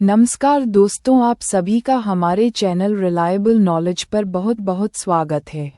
नमस्कार दोस्तों, आप सभी का हमारे चैनल रिलायबल नॉलेज पर बहुत बहुत स्वागत है।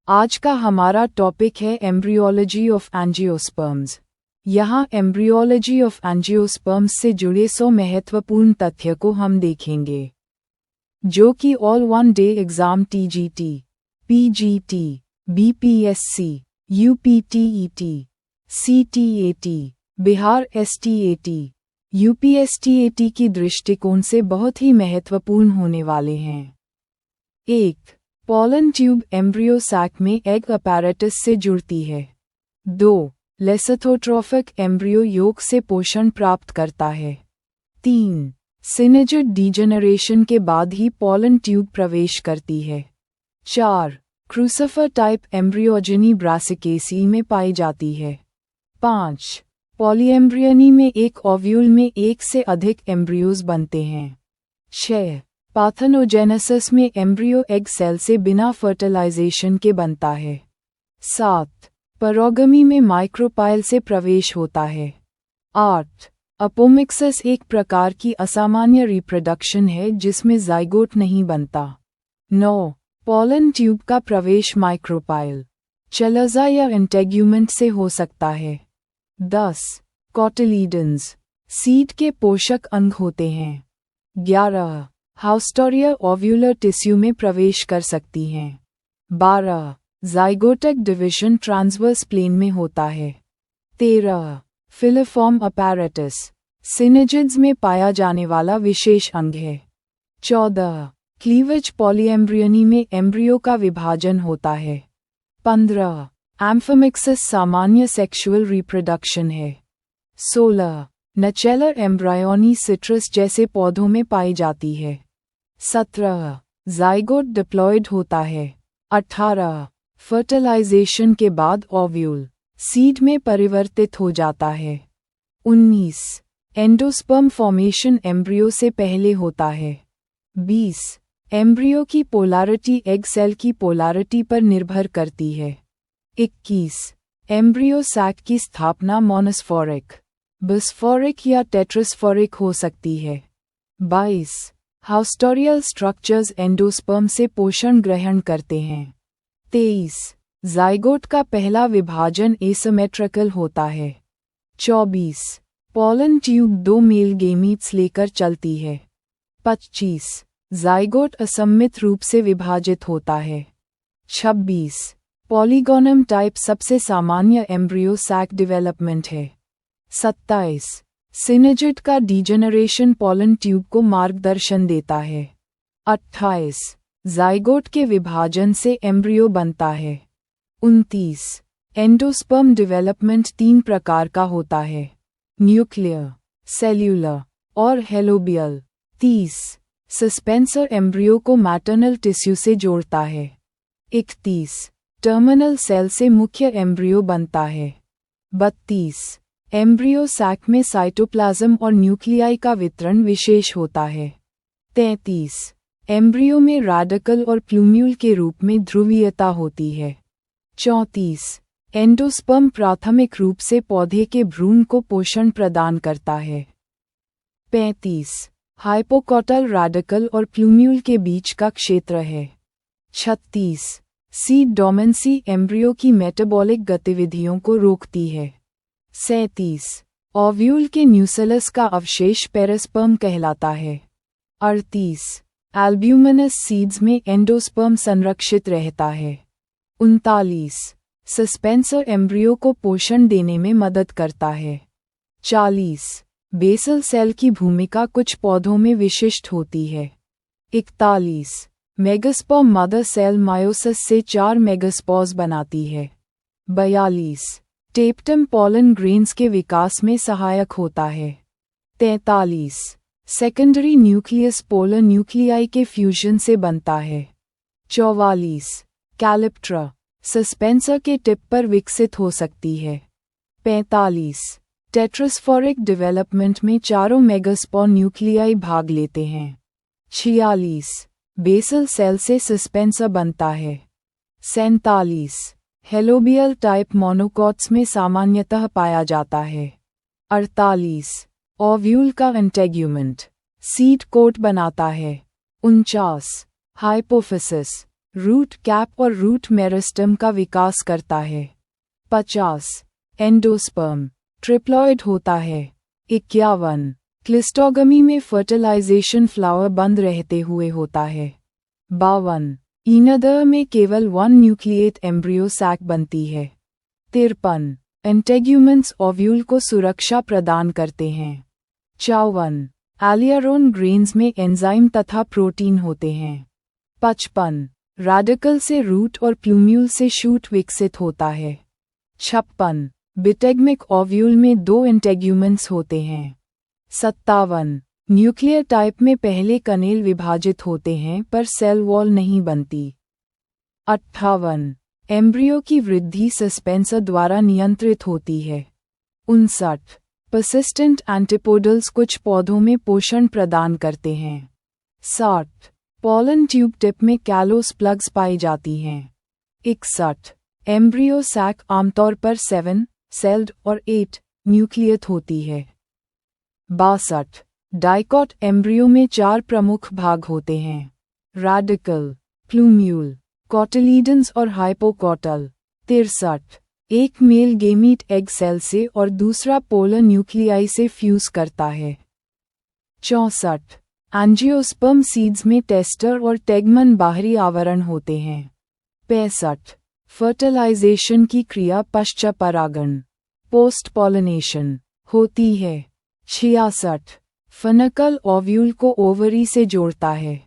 आज का हमारा टॉपिक है एम्ब्रियोलॉजी ऑफ एंजियोस्पर्म्स। यहाँ एम्ब्रियोलॉजी ऑफ एंजियोस्पर्म्स से जुड़े 100 महत्वपूर्ण तथ्य को हम देखेंगे, जो कि all one day exam TGT, PGT, BPSC, UPTET, CTAT, Bihar STAT, UPSTAT की दृष्टिकोण से बहुत ही महत्वपूर्ण होने वाले हैं। 1. पॉलन ट्यूब एम्ब्रियो सैक में एग अपैरेटस से जुड़ती है। 2. लेसथोट्रोफिक एम्ब्रियो योक से पोषण प्राप्त करता है। 3. सिनेजड डीजेनरेशन के बाद ही पॉलन ट्यूब प्रवेश करती है। 4. क्रूसिफर टाइप एम्ब्रियोजेनी ब्रासिकेसी में पाई जाती है। 5. पॉलीएम्ब्रियनी में एक ओव्यूल में एक से अधिक एम्ब्रियोज बनते हैं। 6. पार्थेनोजेनेसिस में एम्ब्रियो एग सेल से बिना फर्टिलाइजेशन के बनता है। 7. परोगमी में माइक्रोपाइल से प्रवेश होता है। 8. अपोमिक्सिस एक प्रकार की असामान्य रिप्रोडक्शन है जिसमें जाइगोट नहीं बनता। 9. पॉलन ट्यूब का प्रवेश माइक्रोपाइल, चलजा या इंटेग्यूमेंट से हो सकता है। 10. कॉटिलीडन्स सीड के पोषक अंग होते हैं। 11. हाउस्टोरिया ओव्यूलर टिश्यू में प्रवेश कर सकती हैं। 12. जाइगोटिक डिवीजन ट्रांसवर्स प्लेन में होता है। 13. फिलिफॉर्म अपैरेटस सिनेजिड्स में पाया जाने वाला विशेष अंग है। 14. क्लीवेज पॉलीएम्ब्रियनी में एम्ब्रियो का विभाजन होता है। 15. एम्फोमिक्सिस सामान्य सेक्सुअल रिप्रोडक्शन है। 16. नचेलर एम्ब्रायोनी सिट्रस जैसे पौधों में पाई जाती है। 17. जाइगोट डिप्लॉयड होता है। 18. फर्टिलाइजेशन के बाद ओव्यूल सीड में परिवर्तित हो जाता है। 19. एंडोस्पर्म फॉर्मेशन एम्ब्रियो से पहले होता है। 20. एम्ब्रियो की पोलैरिटी एग सेल की पोलैरिटी पर निर्भर करती है। 21. एम्ब्रियो सैक की स्थापना मोनोस्फोरिक, बिस्फोरिक या टेट्रास्फोरिक हो सकती है। 22. हाउस्टोरियल स्ट्रक्चर्स एंडोस्पर्म से पोषण ग्रहण करते हैं। 23. जाइगोट का पहला विभाजन एसिमेट्रिकल होता है। 24. पॉलन ट्यूब 2 मेल गेमीट्स लेकर चलती है। 25. जाइगोट असममित रूप से विभाजित होता है। 26. पॉलीगोनम टाइप सबसे सामान्य एम्ब्रियो सैक डेवलपमेंट है। 27. सिनेजिड का डीजेनरेशन पॉलन ट्यूब को मार्गदर्शन देता है। 28. जाइगोट के विभाजन से एम्ब्रियो बनता है। 29. एंडोस्पर्म डेवलपमेंट 3 प्रकार का होता है, न्यूक्लियर, सेल्यूलर और हेलोबियल। 30. सस्पेंसर एम्ब्रियो को मैटरनल टिश्यू से जोड़ता है। 31. टर्मिनल सेल से मुख्य एम्ब्रियो बनता है। 32. एम्ब्रियो सैक में साइटोप्लाज्म और न्यूक्लियाई का वितरण विशेष होता है। 33. एम्ब्रियो में रेडिकल और प्लूम्यूल के रूप में ध्रुवीयता होती है। 34. एंडोस्पर्म प्राथमिक रूप से पौधे के भ्रूण को पोषण प्रदान करता है। 35. हाइपोकॉटल रेडिकल और प्लूम्यूल के बीच का क्षेत्र है। 36. सीड डोमेंसी एम्ब्रियो की मेटाबॉलिक गतिविधियों को रोकती है। 37. ओव्यूल के न्यूसेलस का अवशेष पेरिस्पर्म कहलाता है। 38. एल्ब्यूमिनस सीड्स में एंडोस्पर्म संरक्षित रहता है। 39. सस्पेंसर एम्ब्रियो को पोषण देने में मदद करता है। 40. बेसल सेल की भूमिका कुछ पौधों में विशिष्ट होती है। 41. मेगास्पर्म मदर सेल मायोसिस से 4 मेगास्पोर्स बनाती है। 42. टेप्टम पॉलन ग्रेन्स के विकास में सहायक होता है। 43. सेकेंडरी न्यूक्लियस पोलर न्यूक्लियाई के फ्यूजन से बनता है। 44. कैलिप्ट्रा सस्पेंसर के टिप पर विकसित हो सकती है। 45. टेट्रास्फोरिक डेवलपमेंट में चारों मेगास्पोर न्यूक्लियाई भाग लेते हैं। 46. बेसल सेल से सस्पेंसर बनता है। 47. हेलोबियल टाइप मोनोकॉट्स में सामान्यतः पाया जाता है। 48. ओव्यूल का इंटेग्यूमेंट सीड कोट बनाता है। 49 हाइपोफिसिस रूट कैप और रूट मेरिस्टम का विकास करता है। 50 एंडोस्पर्म ट्रिप्लॉइड होता है। 51 क्लिस्टोगमी में फर्टिलाइजेशन फ्लावर बंद रहते हुए होता है। 52 ईनदर में केवल 1 न्यूक्लिएट एम्ब्रियो सैक बनती है। 53 इंटेग्यूमेंट्स ओव्यूल को सुरक्षा प्रदान करते हैं। 54 एलियारोन ग्रेन्स में एंजाइम तथा प्रोटीन होते हैं। 55 रेडिकल से रूट और प्लूम्यूल से शूट विकसित होता है। 56 बिटेगमिक ओव्यूल में 2 इंटेग्यूमेंट्स होते हैं। 57 न्यूक्लियर टाइप में पहले कनेल विभाजित होते हैं पर सेल वॉल नहीं बनती। 58 एम्ब्रियो की वृद्धि सस्पेंसर द्वारा नियंत्रित होती है। 59 पर्सिस्टेंट एंटीपोडल्स कुछ पौधों में पोषण प्रदान करते हैं। 60 पॉलन ट्यूब टिप में कैलोस प्लग्स पाई जाती हैं। 61 एम्ब्रियो सैक आमतौर पर 7 सेल्ड और 8 न्यूक्लियत होती है। 62 डाइकॉट एम्ब्रियो में 4 प्रमुख भाग होते हैं। रेडिकल, प्लूम्यूल, कॉटिलीडन्स और हाइपोकॉटल। 63 एक मेल गेमीट एग सेल से और दूसरा पोलर न्यूक्लियाई से फ्यूज करता है। 64 एंजियोस्पर्म सीड्स में टेस्टर और टेगमन बाहरी आवरण होते हैं। 65 फर्टिलाइजेशन की क्रिया पश्चात परागण पोस्ट पॉलिनेशन होती है। 66 फनकल ओव्यूल को ओवरी से जोड़ता है।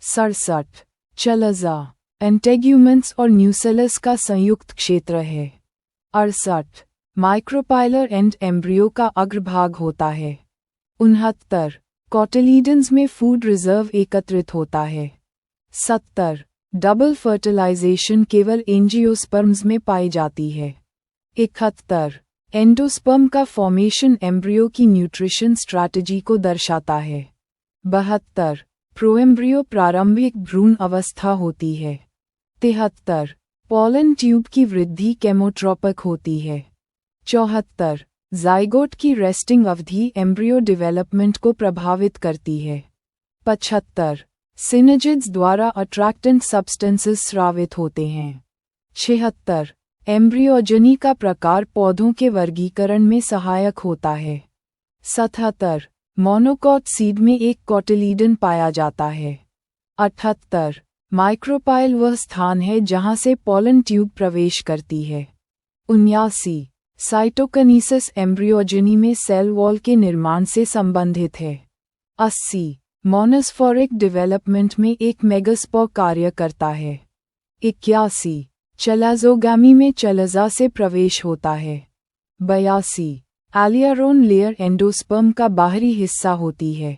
67 चलजा इंटेग्यूमेंट्स और न्यूसेलस का संयुक्त क्षेत्र है। 68 माइक्रोपाइलर एंड एम्ब्रियो का अग्रभाग होता है। 69 कॉटिलीडन्स में फूड रिजर्व एकत्रित होता है। 70 डबल फर्टिलाइजेशन केवल एंजियोस्पर्म्स में पाई जाती है। 71 एंडोस्पर्म का फॉर्मेशन एम्ब्रियो की न्यूट्रिशन स्ट्रैटेजी को दर्शाता है। 72 प्रोएम्ब्रियो प्रारंभिक भ्रूण अवस्था होती है। 73 पॉलन ट्यूब की वृद्धि केमोट्रोपिक होती है। 74 जाइगोट की रेस्टिंग अवधि एम्ब्रियो डेवलपमेंट को प्रभावित करती है। 75 सिनर्जिड्स द्वारा अट्रैक्टेंट सब्सटेंसेस स्रावित होते हैं। 76 एम्ब्रियोजनी का प्रकार पौधों के वर्गीकरण में सहायक होता है। 77 मोनोकॉट सीड में एक कॉटिलीडन पाया जाता है। 78 माइक्रोपाइल वह स्थान है जहां से पॉलन ट्यूब प्रवेश करती है। 79 साइटोकिनेसिस एम्ब्रियोजनी में सेल वॉल के निर्माण से संबंधित है। 80 मोनोस्फोरिक डेवलपमेंट में एक मेगास्पोर कार्य करता है। 81 चलाजोगामी में चलजा से प्रवेश होता है। 82 एलियारोन लेयर एंडोस्पर्म का बाहरी हिस्सा होती है।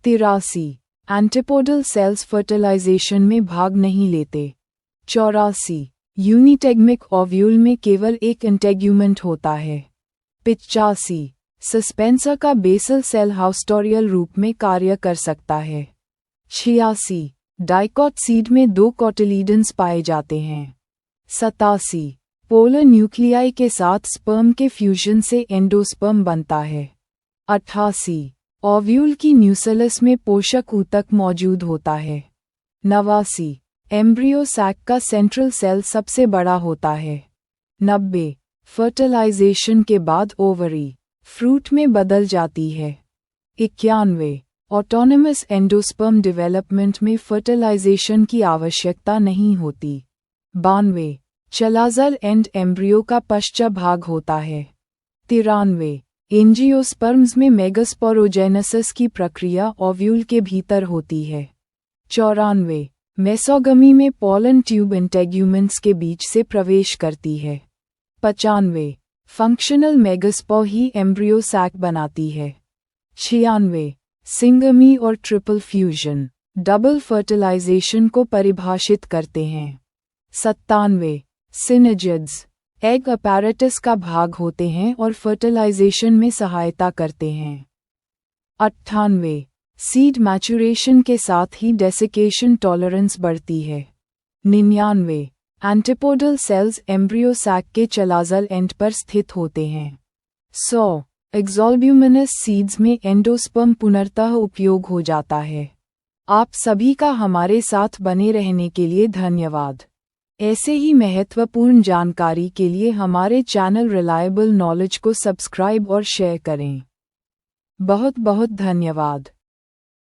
83 एंटीपोडल सेल्स फर्टिलाइजेशन में भाग नहीं लेते। 84 यूनिटेगमिक ओव्यूल में केवल एक इंटेग्यूमेंट होता है। 85 सस्पेंसर का बेसल सेल हाउस्टोरियल रूप में कार्य कर सकता है। 86 डाइकॉट सीड में 2 कॉटिलीडन्स पाए जाते हैं। 87 पोलर न्यूक्लियाई के साथ स्पर्म के फ्यूजन से एंडोस्पर्म बनता है। 88 ओव्यूल की न्यूसेलस में पोषक ऊतक मौजूद होता है। 89 एम्ब्रियो सैक का सेंट्रल सेल सबसे बड़ा होता है। 90 फर्टिलाइजेशन के बाद ओवरी फ्रूट में बदल जाती है। 91 ऑटोनमस एंडोस्पर्म डेवलपमेंट में फर्टिलाइजेशन की आवश्यकता नहीं होती। 92 चलाजल एंड एम्ब्रियो का पश्चात भाग होता है। 93 एंजियोस्पर्म्स में मेगास्पोरोजेनेसिस की प्रक्रिया ओव्यूल के भीतर होती है। 94 मेसोगमी में पॉलन ट्यूब इंटेग्यूमेंट्स के बीच से प्रवेश करती है। 95 फंक्शनल मेगास्पोर ही एम्ब्रियो सैक बनाती है। 96 सिंगमी और ट्रिपल फ्यूजन डबल फर्टिलाइजेशन को परिभाषित करते हैं। 97 सिनर्जिड्स एग अपैरेटस का भाग होते हैं और फर्टिलाइजेशन में सहायता करते हैं। 98 सीड मैचुरेशन के साथ ही डेसिकेशन टॉलरेंस बढ़ती है। 99 एंटीपोडल सेल्स एम्ब्रियो सैक के चलाजल एंड पर स्थित होते हैं। 100 एक्सोल्ब्यूमिनस सीड्स में एंडोस्पर्म पुनर्तः उपयोग हो जाता है। आप सभी का हमारे साथ बने रहने के लिए धन्यवाद। ऐसे ही महत्वपूर्ण जानकारी के लिए हमारे चैनल रिलायबल नॉलेज को सब्सक्राइब और शेयर करें। बहुत बहुत धन्यवाद।